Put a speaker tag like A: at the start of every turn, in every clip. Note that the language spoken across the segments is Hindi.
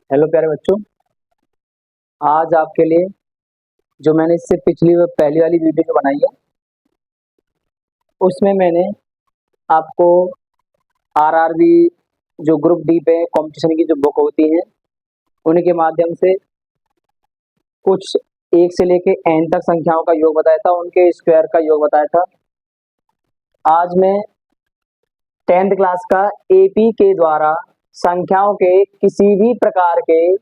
A: हेलो प्यारे बच्चों। आज आपके लिए जो मैंने इससे पिछली पहली वाली वीडियो जो बनाई है उसमें मैंने आपको आरआरबी जो ग्रुप डी पे कंपटीशन की जो बुक होती है उनके माध्यम से कुछ एक से लेके एन तक संख्याओं का योग बताया था, उनके स्क्वायर का योग बताया था। आज मैं 10th क्लास का एपी के द्वारा संख्याओं के किसी भी प्रकार के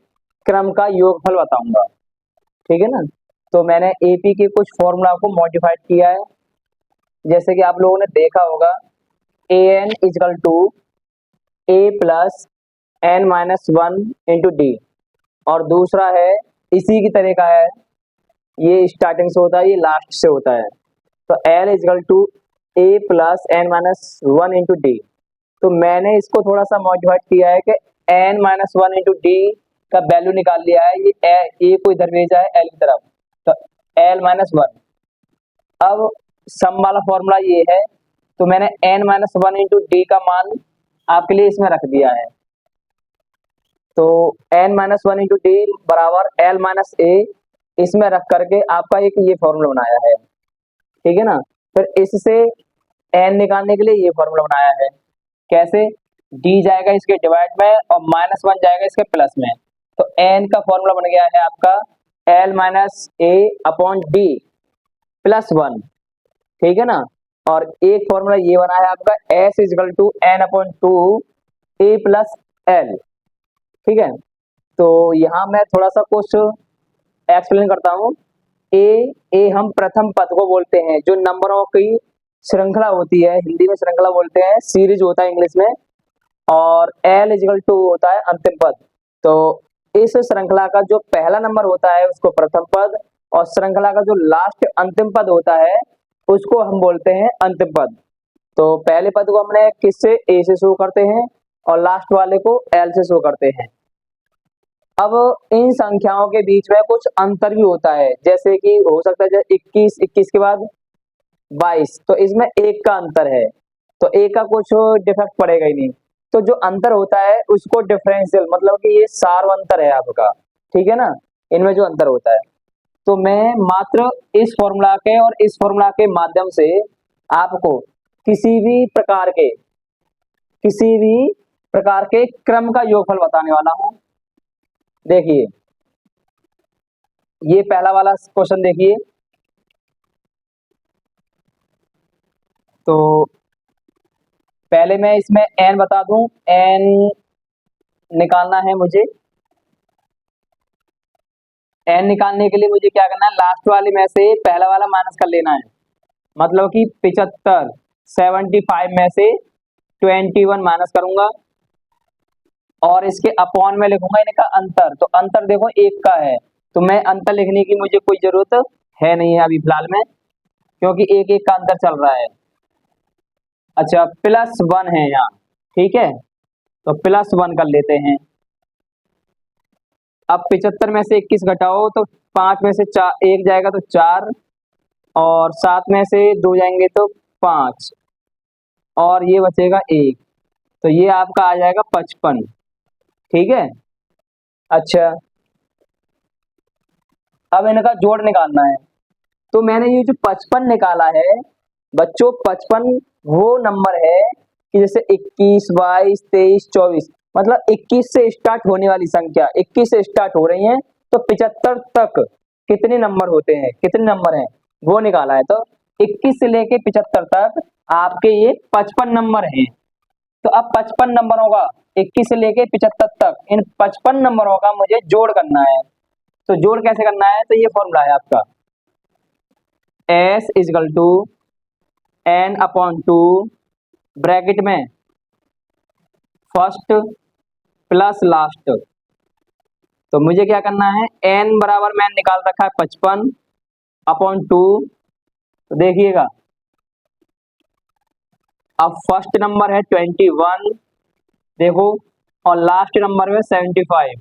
A: क्रम का योगफल बताऊंगा। ठीक है ना। तो मैंने एपी के कुछ फॉर्मूला को मॉडिफाइड किया है, जैसे कि आप लोगों ने देखा होगा a n equal to a plus n minus one into d, और दूसरा है इसी की तरह का है, ये स्टार्टिंग से होता है, ये लास्ट से होता है। तो l equal to a plus n minus one into d. तो मैंने इसको थोड़ा सा मॉडिफाइड किया है कि n minus one into d का वैल्यू निकाल लिया है, ये ए को इधर भेजा है एल की तरफ, तो एल माइनस वन। अब सम वाला फॉर्मूला ये है, तो मैंने n minus one into d का मान आपके लिए इसमें रख दिया है। तो n minus one into d बराबर एल माइनस ए, इसमें रख करके आपका एक ये फॉर्मूला बनाया है। ठीक है ना। फिर इससे एन निकालने के लिए ये फॉर्मूला बनाया है। कैसे? डी जाएगा इसके डिवाइड में और माइनस वन जाएगा इसके प्लस में, तो एन का फॉर्मूला बन गया है आपका एल माइनस ए अपॉन डी प्लस वन। ठीक है ना। और एक फॉर्मूला ये बना है आपका s equal to n upon two a plus l. ठीक है। तो यहाँ मैं थोड़ा सा कुछ एक्सप्लेन करता हूँ। ए हम प्रथम पद को बोलते हैं, जो नंबरों की श्रृंखला होती है, हिंदी में श्रृंखला बोलते हैं, सीरीज होता है इंग्लिश में। और एल इजकल टू होता है अंतिम पद। तो इस श्रृंखला का जो पहला नंबर होता है उसको प्रथम पद, और श्रृंखला का जो लास्ट अंतिम पद होता है उसको हम बोलते हैं अंतिम पद। तो पहले पद को हमने किससे, ए से शो करते हैं, और लास्ट वाले को एल से शो करते हैं। अब इन संख्याओं के बीच में कुछ अंतर भी होता है, जैसे कि हो सकता है 21, 21 के बाद 22, तो इसमें एक का अंतर है, तो एक का कुछ डिफेक्ट पड़ेगा ही नहीं। तो जो अंतर होता है उसको डिफरेंशियल, मतलब कि ये सार अंतर है आपका। ठीक है ना, इनमें जो अंतर होता है। तो मैं मात्र इस फॉर्मूला के और इस फॉर्मूला के माध्यम से आपको किसी भी प्रकार के क्रम का योगफल बताने वाला हूं। देखिए, ये पहला वाला क्वेश्चन देखिए। तो पहले मैं इसमें एन बता दूं, एन निकालना है मुझे। एन निकालने के लिए मुझे क्या करना है, लास्ट वाले में से पहला वाला माइनस कर लेना है, मतलब कि 75, 75 में से 21 माइनस करूंगा, और इसके अपॉन में लिखूंगा इनका अंतर। तो अंतर देखो एक का है, तो मैं अंतर लिखने की मुझे कोई जरूरत है नहीं है अभी फिलहाल में, क्योंकि एक एक का अंतर चल रहा है। अच्छा, प्लस वन है यहाँ। ठीक है, तो प्लस वन कर लेते हैं। अब 75 में से 21 घटाओ तो 5 में से चार एक जाएगा तो 4, और 7 में से 2 जाएंगे तो 5, और ये बचेगा 1, तो ये आपका आ जाएगा 55। ठीक है। अच्छा, अब इनका जोड़ निकालना है। तो मैंने ये जो 55 निकाला है बच्चों, 55 वो नंबर है कि जैसे 21, 22, 23, 24, मतलब 21 से स्टार्ट होने वाली संख्या 21 से स्टार्ट हो रही है, तो 75 तक कितने नंबर होते हैं, कितने नंबर हैं वो निकाला है। तो 21 से लेके 75 तक आपके ये 55 नंबर हैं। तो अब 55 नंबरों का 21 से लेके 75 तक इन 55 नंबरों का मुझे जोड़ करना है। तो जोड़ कैसे करना है, तो ये फॉर्मूला है आपका s equal to n upon two, bracket में फर्स्ट प्लस लास्ट। तो मुझे क्या करना है, एन बराबर मैंने निकाल रखा है 55 अपॉन टू। तो देखिएगा, अब फर्स्ट नंबर है 21, देखो, और लास्ट नंबर में 75।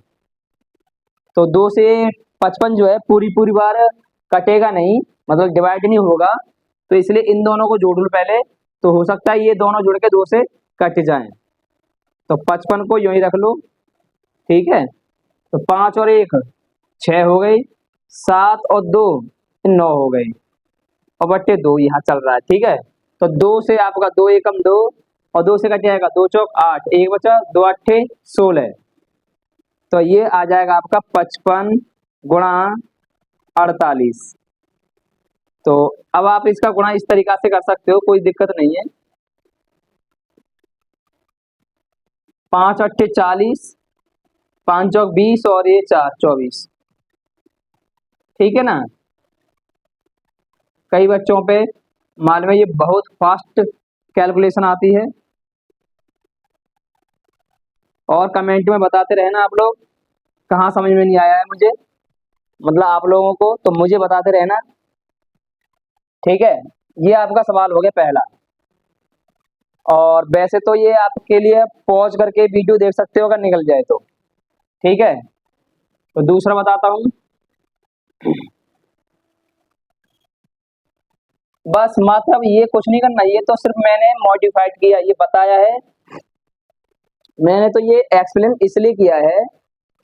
A: तो 2 से 55 जो है पूरी पूरी बार कटेगा नहीं, मतलब डिवाइड नहीं होगा, तो इसलिए इन दोनों को जोड़ लो पहले। तो हो सकता है ये दोनों जुड़ के 2 से कट जाएं, तो 55 को यूं ही रख लो। ठीक है। तो 5 और 1 6 हो गई, 7 और 2 9 हो गई, और बट्टे 2 यहाँ चल रहा है। ठीक है, तो 2 से आपका 2 एकम 2, और 2 से कट जाएगा 2 चौक 8, एक बचा 2 अट्ठे 16, तो ये आ जाएगा आपका 55 गुणा 48। तो अब आप इसका गुणा इस तरीका से कर सकते हो, कोई दिक्कत नहीं है। 5 अट्ठे 40, 5 चौक 20 और ये 4 24। ठीक है ना, कई बच्चों पे मालूम है ये बहुत फास्ट कैलकुलेशन आती है, और कमेंट में बताते रहना आप लोग कहाँ समझ में नहीं आया है मुझे, मतलब आप लोगों को, तो मुझे बताते रहना। ठीक है, ये आपका सवाल हो गया पहला। और वैसे तो ये आपके लिए पॉज करके वीडियो देख सकते हो अगर निकल जाए तो। ठीक है, तो दूसरा बताता हूँ। बस मतलब ये कुछ नहीं करना, ये तो सिर्फ मैंने मॉडिफाइड किया, ये बताया है मैंने, तो ये एक्सप्लेन इसलिए किया है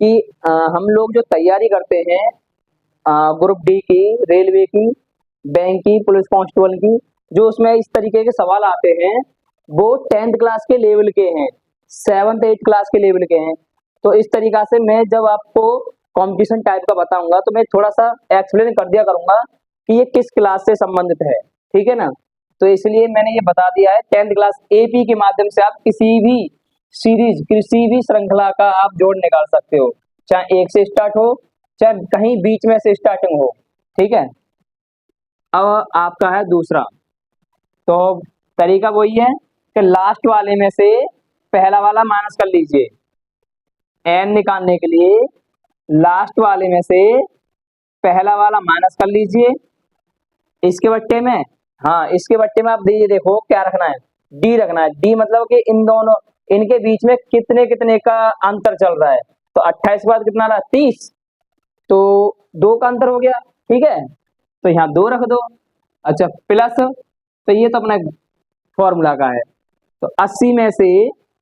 A: कि हम लोग जो तैयारी करते हैं ग्रुप डी की, रेलवे की, बैंक की, पुलिस कांस्टेबल की, जो उसमें इस तरीके के सवाल आते हैं वो 10th क्लास के लेवल के हैं, 7th 8th क्लास के लेवल के हैं। तो इस तरीका से मैं जब आपको कंपटीशन टाइप का बताऊंगा तो मैं थोड़ा सा एक्सप्लेन कर दिया करूंगा कि ये किस क्लास से संबंधित है। ठीक है ना, तो इसलिए मैंने ये बता दिया है। 10th क्लास एपी के माध्यम से आप किसी भी सीरीज, किसी भी श्रृंखला का आप जोड़ निकाल सकते हो, चाहे एक से स्टार्ट हो चाहे कहीं बीच में से स्टार्टिंग हो। ठीक है, अब आपका है दूसरा। तो तरीका वही है कि लास्ट वाले में से पहला वाला माइनस कर लीजिए। एन निकालने के लिए लास्ट वाले में से पहला वाला माइनस कर लीजिए। इसके बट्टे में, हाँ इसके बट्टे में आप दीजिए, देखो क्या रखना है, डी रखना है। डी मतलब कि इन दोनों, इनके बीच में कितने कितने का अंतर चल रहा है। तो 28 के बाद कितना रहा 30, तो 2 का अंतर हो गया। ठीक है, तो यहाँ 2 रख दो। अच्छा प्लस, तो ये तो अपना फॉर्मूला का है। तो 80 में से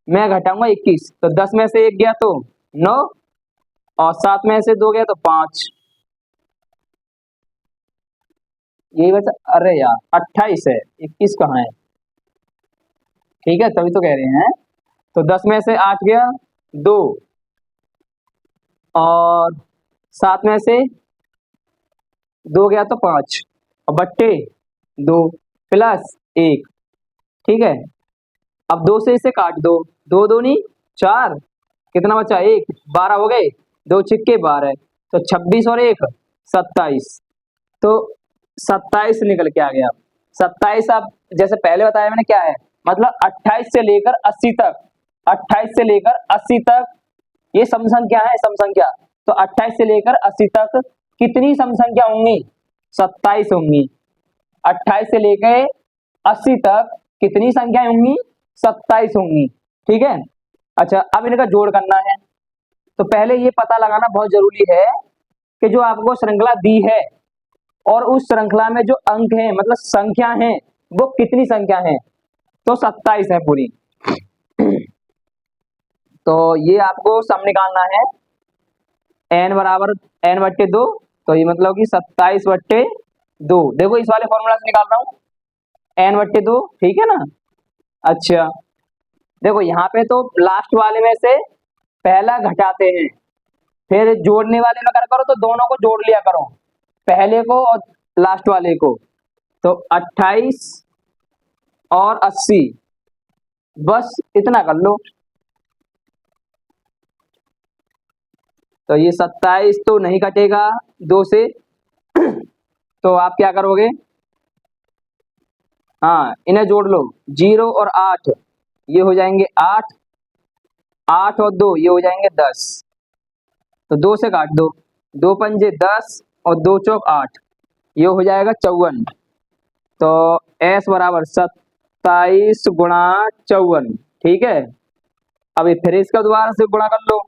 A: मैं घटाऊंगा 21, तो 10 में से 1 गया तो 9, और 7 में से 2 गया तो 5, यही बचा। अरे यार 28 है, 21 कहाँ है। ठीक है, तभी तो कह रहे हैं। तो 10 में से 8 गया 2, और 7 में से 2 गया तो 5, और बट्टे 2 प्लस 1। ठीक है, अब 2 से इसे काट दो, 2 दूनी 4, कितना बचा 1, 12 हो गए, 2 छिक्के 12, तो 26 और 1 27। तो 27 निकल के आ गया। 27 आप जैसे पहले बताया मैंने क्या है, मतलब 28 से लेकर 80 तक, 28 से लेकर 80 तक ये सम संख्या है, सम संख्या। तो 28 से लेकर 80 तक कितनी सम संख्या होंगी, 27 होंगी। 28 से लेकर 80 तक कितनी संख्याएं होंगी, 27 होंगी। ठीक है, अच्छा अब इनका जोड़ करना है। तो पहले ये पता लगाना बहुत जरूरी है कि जो आपको श्रृंखला दी है और उस श्रृंखला में जो अंक हैं, मतलब संख्या हैं, वो कितनी संख्या है। तो 27 है पूरी। तो ये आपको सम निकालना है, n बराबर n बट्टे 2, तो ये मतलब कि 27 बट्टे 2। देखो इस वाले फॉर्मूला से निकाल रहा हूँ, n बट्टे 2। ठीक है ना, अच्छा देखो यहाँ पे तो लास्ट वाले में से पहला घटाते हैं, फिर जोड़ने वाले में करो तो दोनों को जोड़ लिया करो, पहले को और लास्ट वाले को। तो 28 और 80, बस इतना कर लो। तो ये 27 तो नहीं कटेगा 2 से, तो आप क्या करोगे, हाँ इन्हें जोड़ लो, 0 और 8 ये हो जाएंगे 8, 8 और 2 ये हो जाएंगे 10। तो 2 से काट दो, 2 पंजे 10 और 2 चौक 8, ये हो जाएगा 54। तो s बराबर 27 गुणा 54। ठीक है, अब फिर इसका दोबारा से गुणा कर लो,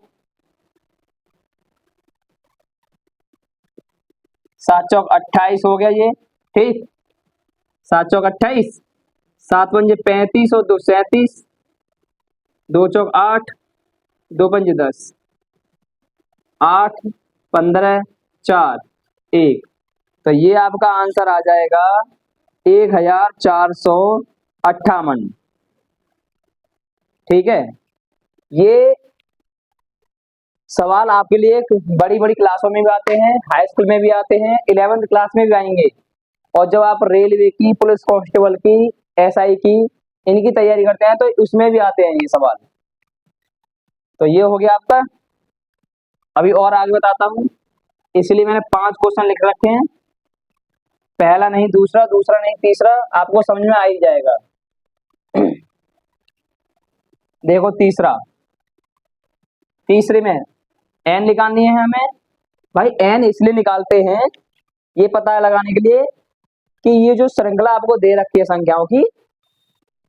A: 7 चौक 28 हो गया ये। ठीक, 7 चौक 28, 7 पंजे 35 और 2 37, 2 चौक 8, 2 पंजे 10। 8, 15, 4, 1। तो ये आपका आंसर आ जाएगा 1458। ठीक है, ये सवाल आपके लिए एक बड़ी बड़ी क्लासों में भी आते हैं, हाई स्कूल में भी आते हैं, 11th क्लास में भी आएंगे। और जब आप रेलवे की, पुलिस कांस्टेबल की, एसआई की, इनकी तैयारी करते हैं तो उसमें भी आते हैं ये सवाल। तो ये हो गया आपका। अभी और आगे बताता हूँ, इसलिए मैंने 5 क्वेश्चन लिख रखे हैं। पहला नहीं दूसरा, दूसरा नहीं तीसरा, आपको समझ में आ ही जाएगा। देखो तीसरा, तीसरे में एन निकालनी है हमें। भाई एन इसलिए निकालते हैं, ये पता लगाने के लिए कि ये जो श्रृंखला आपको दे रखी है संख्याओं की,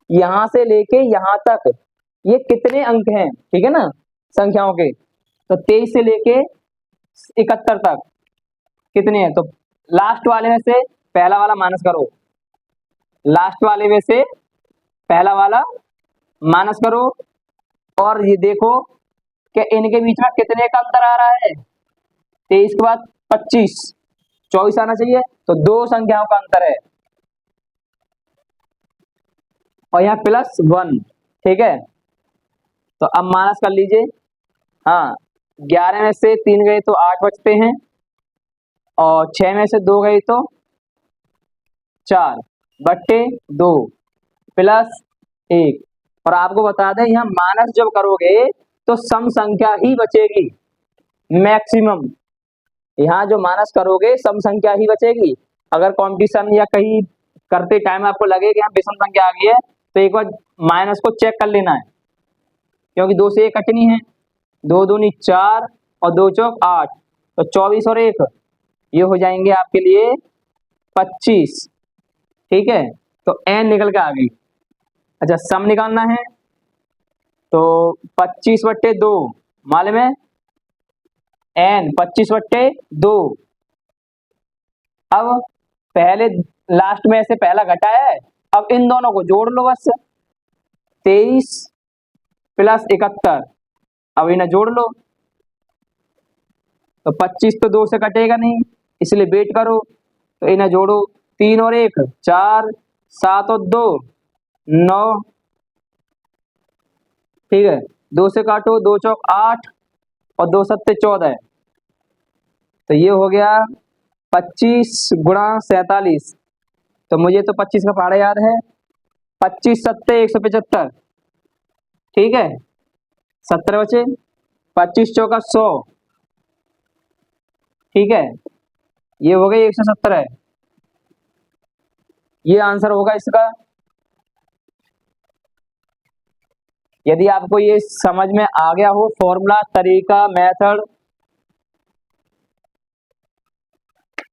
A: यहां से लेके यहां तक ये कितने अंक हैं, ठीक है ना, संख्याओं के। तो 23 से लेके 71 तक कितने हैं, तो लास्ट वाले में से पहला वाला माइनस करो, लास्ट वाले में से पहला वाला माइनस करो, और ये देखो कि इनके बीच में कितने का अंतर आ रहा है। 23 के बाद 25, 24 आना चाहिए, तो 2 संख्याओं का अंतर है, और यहाँ +1। ठीक है, तो अब माइनस कर लीजिए। हाँ, 11 में से 3 गए तो 8 बचते हैं, और 6 में से 2 गए तो 4/2 +1। और आपको बता दें, यहाँ माइनस जब करोगे तो सम संख्या ही बचेगी मैक्सिमम। यहाँ जो माइनस करोगे सम संख्या ही बचेगी। अगर कंपटीशन या कहीं करते टाइम आपको लगे कि यहाँ विषम संख्या आ गई है, तो एक बार माइनस को चेक कर लेना है, क्योंकि 2 से 1 कटनी है। 2 दूनी 4 और 2 चौक 8, तो 24 और 1 ये हो जाएंगे आपके लिए 25। ठीक है, तो n निकल के आ गई। अच्छा, सम निकालना है, तो 25/2 मालूम है, n 25/2। अब पहले लास्ट में से पहला घटा है, अब इन दोनों को जोड़ लो बस, 23 + 71, अब इन्हें जोड़ लो। तो 25 तो 2 से कटेगा नहीं, इसलिए वेट करो, तो इन्हें जोड़ो, 3 और 1 4, 7 और 2 9। ठीक है, 2 से काटो, 2 चौक 8 और 2 सत्ते 14, तो ये हो गया 25 × 47। तो मुझे तो 25 का पहाड़ा याद है, 25 सत्ते 175। ठीक है, 17 बचे, 25 चौका 100। ठीक है, ये हो गई 117, ये आंसर होगा इसका। यदि आपको ये समझ में आ गया हो फॉर्मूला, तरीका, मेथड,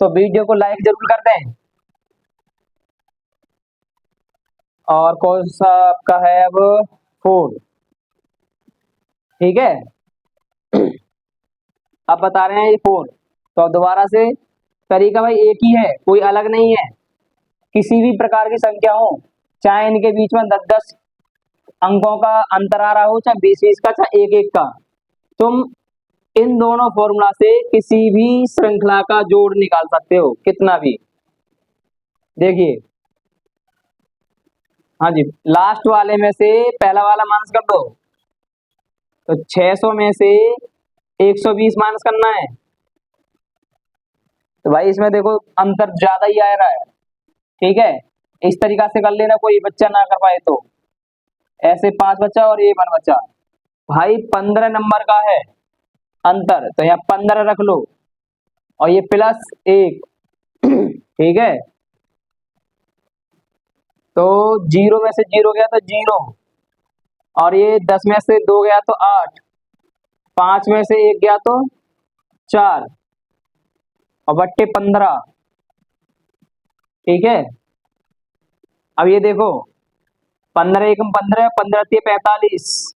A: तो वीडियो को लाइक जरूर कर दें। और कौन सा आपका है अब, 4। ठीक है, अब बता रहे हैं ये 4। तो अब दोबारा से तरीका भाई एक ही है, कोई अलग नहीं है। किसी भी प्रकार की संख्या हो, चाहे इनके बीच में 10-10 अंकों का अंतर आ रहा हो, चाहे 20-20 का, चाहे 1-1 का, तुम इन दोनों फॉर्मूला से किसी भी श्रृंखला का जोड़ निकाल सकते हो, कितना भी। देखिए, हाँ जी, लास्ट वाले में से पहला वाला माइनस कर दो, तो 600 में से 120 माइनस करना है। तो भाई इसमें देखो अंतर ज्यादा ही आ रहा है। ठीक है, इस तरीका से कर लेना, कोई बच्चा ना कर पाए तो। ऐसे 5 बचा और ये 1 बचा, भाई 15 नंबर का है अंतर, तो यहाँ 15 रख लो, और ये +1। ठीक है, तो 0 में से 0 गया तो 0, और ये 10 में से 2 गया तो 8, 5 में से 1 गया तो 4, और बट्टे 15। ठीक है, अब ये देखो, 15 एकम 15, 15 तिया 45,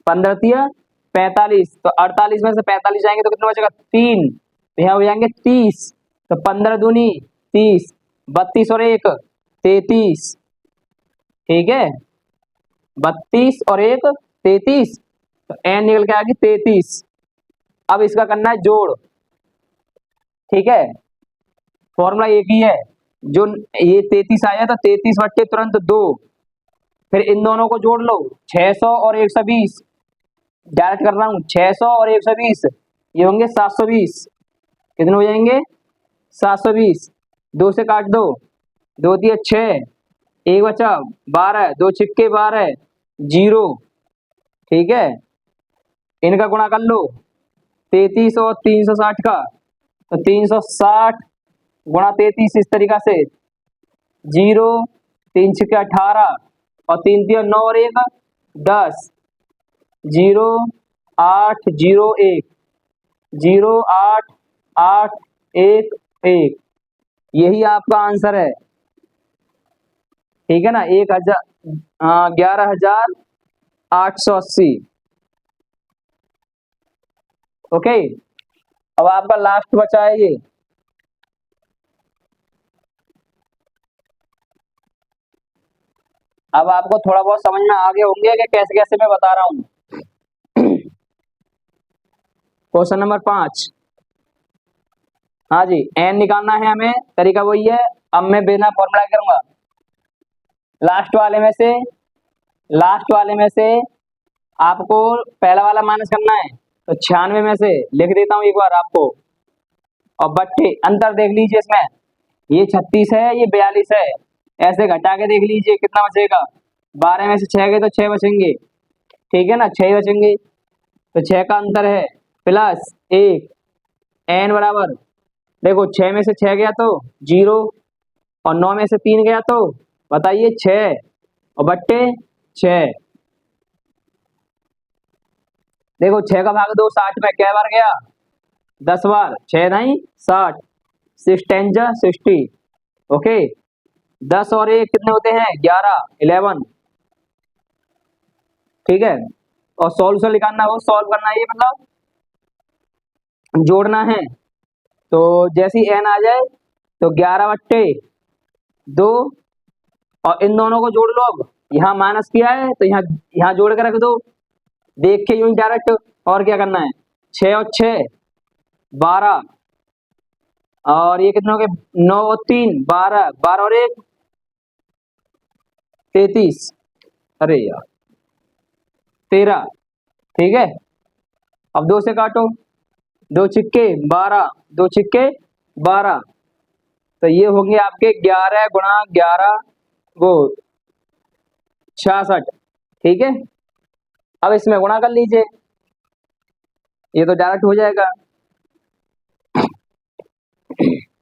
A: 15 तिया 45, तो 48 में से 45 जाएंगे तो कितना बचेगा, 3, तो यहाँ हो जाएंगे 30। तो 15 दूनी 30, 32 और 1 33। ठीक है, 32 और 1 33, तो n निकल के आ गई 33। अब इसका करना है जोड़, ठीक है। फॉर्मूला एक ही है, जो ये 33 आया था, 33 बट्टे तुरंत 2, फिर इन दोनों को जोड़ लो, 600 और 120, डायरेक्ट कर रहा हूँ, 600 और 120 ये होंगे 720, कितने हो जाएंगे 720, 2 से काट दो, 2 दिए 6, एक बचा 12, 2 छिक्के 12, 0, ठीक है। इनका गुणा कर लो 33 और 360 का, तो 360 गुणा 33 इस तरीका से, 0, 3 छिक्के 18 और 3 दिया 9 और 1 10, 0 8 0 1, 0 8 8 1 1, यही आपका आंसर है, ठीक है ना। 11,880। ओके, अब आपका लास्ट बचा है ये, अब आपको थोड़ा बहुत समझ में आ गए होंगे कि कैसे कैसे मैं बता रहा हूं। क्वेश्चन नंबर 5, हाँ जी, एन निकालना है हमें, तरीका वही है। अब मैं बिना फॉर्मूला करूंगा, लास्ट वाले में से आपको पहला वाला माइनस करना है, तो 96 में से लिख देता हूं एक बार आपको, और बट्टे अंतर देख लीजिए इसमें, ये 36 है, ये 42 है, ऐसे घटा के देख लीजिए कितना बचेगा, 12 में से 6 गए तो 6 बचेंगे, ठीक है ना, 6 बचेंगे, तो 6 का अंतर है प्लस 1, एन बराबर, देखो 6 में से 6 गया तो 0, और 9 में से 3 गया तो बताइए 6, और बट्टे 6, देखो 6 का भाग 2 60 में कै बार गया, 10 बार, 6 नहीं 60, 6 10 जा 60, ओके। 10 और 1 कितने होते हैं 11, 11, ठीक है। और सॉल्यूशन निकालना हो, सॉल्व करना है, ये मतलब जोड़ना है, तो जैसे ही एन आ जाए तो 11 बट्टे 2, और इन दोनों को जोड़ लो, अब यहाँ माइनस किया है तो यहाँ यहाँ जोड़ के रख दो, देख के यूं ही डायरेक्ट, और क्या करना है, 6 और 6 12, और ये कितने हो गए 9 और 3 12, 12 और 1 33, अरे यार 13, ठीक है। अब 2 से काटो, 2 छिक्के 12, 2 छिक्के 12, तो ये होंगे आपके 11 गुणा 11 वो 66, ठीक है। अब इसमें गुणा कर लीजिए, ये तो डायरेक्ट हो जाएगा,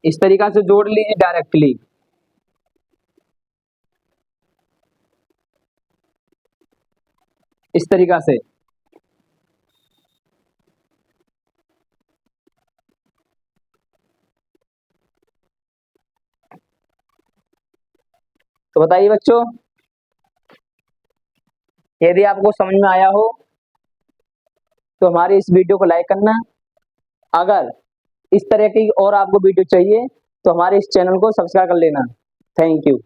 A: इस तरीका से जोड़ लीजिए डायरेक्टली, इस तरीका से। तो बताइए बच्चों, यदि आपको समझ में आया हो तो हमारी इस वीडियो को लाइक करना, अगर इस तरह की और आपको वीडियो चाहिए तो हमारे इस चैनल को सब्सक्राइब कर लेना। Thank you.